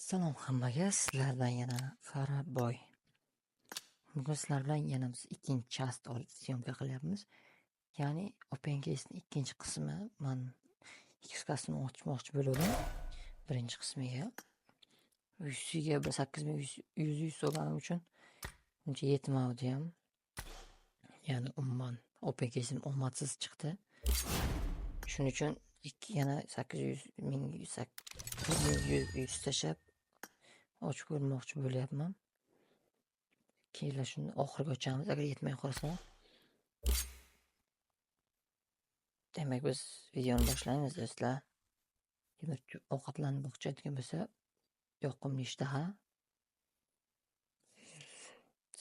Salom hammaga, sizlar bilan yana Farhod boy. Bugun sizlar bilan yana biz ikkinchi chast syomka qilyapmiz. Ya'ni Open Case'ning ikkinchi qismi. Men ikkitasini ochmoqchi bo'ldim. Birinchi qismiga 100 ga 8100 so'raganim uchun uncha yetmadi ham. Ya'ni umuman Open Case'im omadsiz chiqdi. Shuning uchun yana 8100 tashlab ochib ko'rmoqchi bo'lyapman. Keyin shuni oxiriga ochamiz agar yetmay qolsa. Demak biz videoni boshlaymiz do'stlar. Kimdir ovqatlanib o'qchayotgan bo'lsa, yoqimli ishtaha.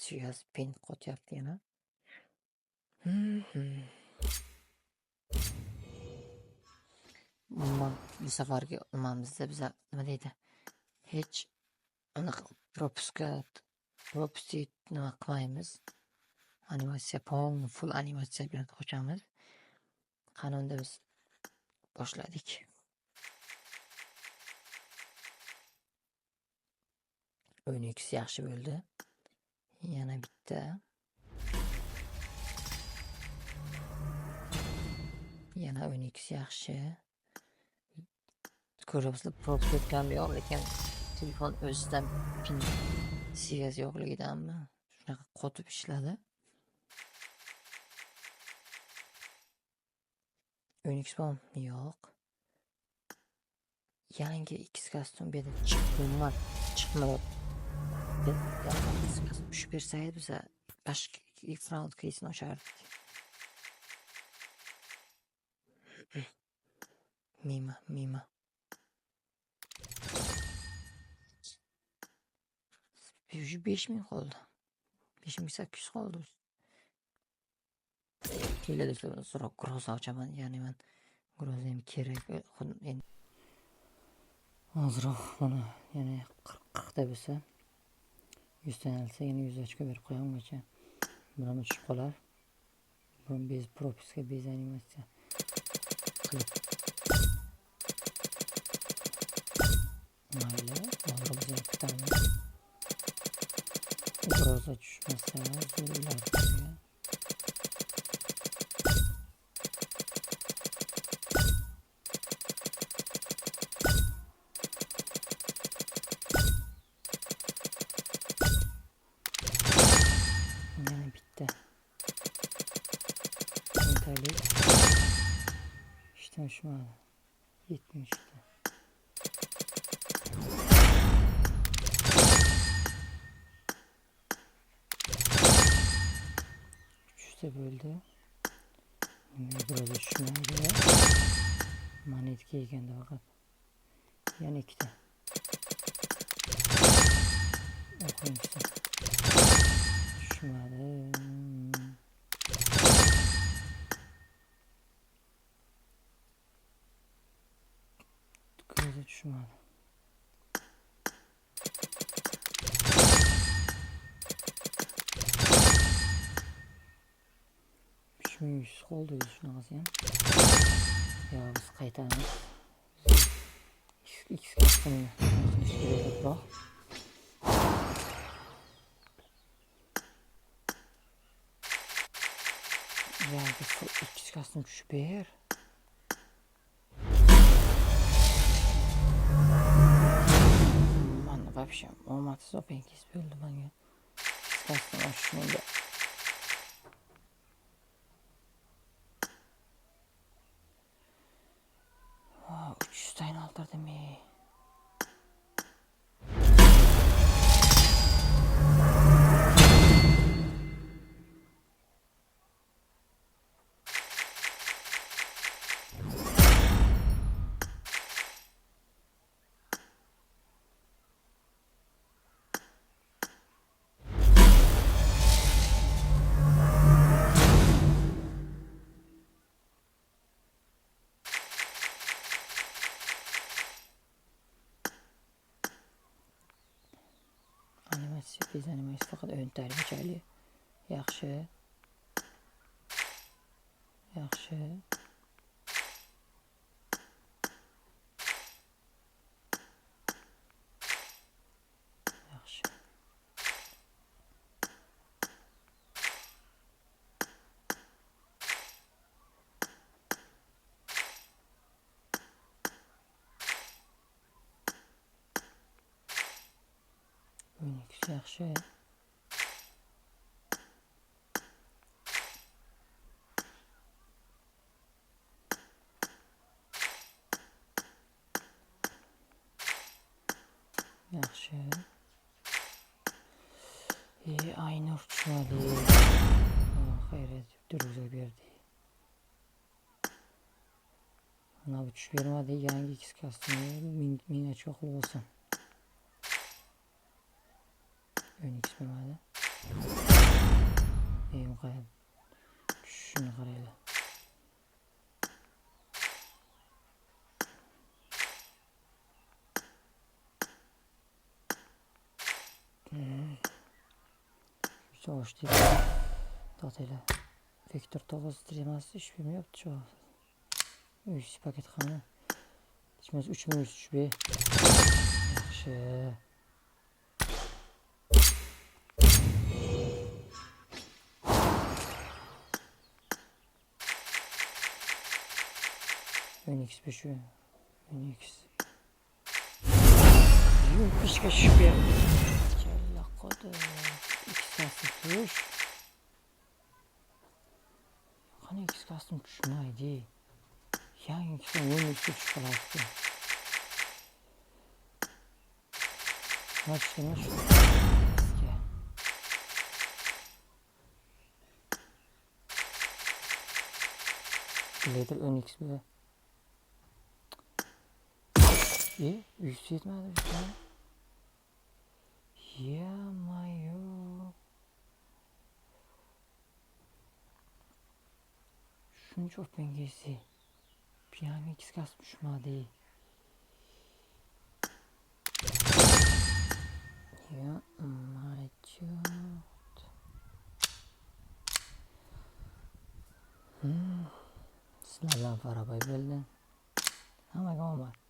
Serious pen qotyapti yana. Bu safargi nimamizda biz nima deydi? Hech aniq propustit nima qilmaymiz. Animatsiya full animatsiya bilan ochamiz. Qanunda biz boshladik. O'yinimiz yaxshi bo'ldi. Yana bitta. Yana o'yinimiz yaxshi. Ko'ryapsizlar, propustit ham yo'q, lekin telefon o'zidan pin seriyasi yo'qligidanmi shunaqa qotib ishladi. Unix bom yo'q. Yangi X custom beda chiqmadi. Shu bersaydi biza boshqa front case'ni ochardik. Mima. 5000 qoldi. 5800 qoldi. Keladi so'roq groza ochaman. Ya'ni men groza ham kerak. Endi hozirroq mana yana 40 ta bo'lsa 100 ta olsa yana 100 ochko berib qo'yamgacha. Bilan tushib qolar. Buni bez propiska bez animatsiya qilib. Mayli, hozir biz kutamiz. Groza tushmasa zo'rlar. Yana bitta. Mentalik. İşte uçmadı. 70 ta. Üçte böldü. Burada düşmedi. Manet giyken de fakat. Yani 2 ta. Okuyun işte. Düşmedi. Gözü düşmedi. Düşmüş oldu şunaqası ham. Ya biz qaytamiz. X kastamni qilishga bor. Ya X kastam tushib ber. Mana вообще omadsiz Open Case bo'ldi menga. X kastam ochishmanga. 300 tane aldırdım ya. Biz animasiya faqat o'yin tarbiyachilik. Yaxshi. 12 yaxshi. Yaxshi. Aynur tushmadi. Xayriyat, duruzga berdi. Ana bu tush bermadi. Yangi X kostyumi ming ochko'qli bo'lsin. 12 bermadi. Muqayyat. Shuni qaraylar. Çoğuş değil. Tatıyla. Vektör 9 streamaz iş bilmiyordu çoğu. 3 paket kanı. İçmez 3 be. Yaxşı. Unix 5 Unix. Yok işe şüphe. Kella kodu. X-Custom tuş. Hani X-Custom tushmaydi. Yangi Unix'ga tushib qolyapti. Nima shu? Leader Unix be. Üst yetmedi bizden. Ya mayo. Shuncha OpenGC. Yangi X-Custom tushmadi. Ya mayo. Sizlardan Farabay bo'ldi. Hammaga omad.